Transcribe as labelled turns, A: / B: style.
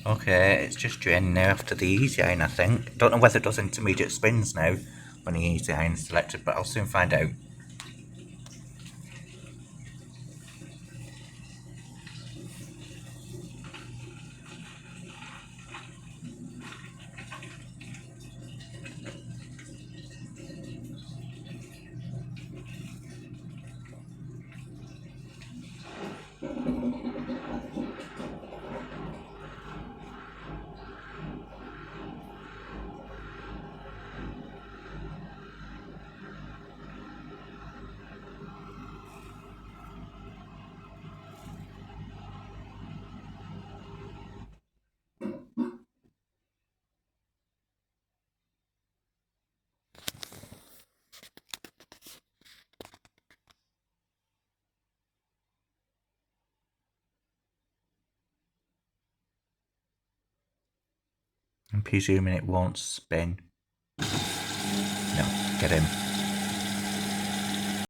A: Okay, it's just draining now after the easy iron, I think. Don't know whether it does intermediate spins now when the easy iron's selected, but I'll soon find out. I'm presuming it won't spin. No, get him.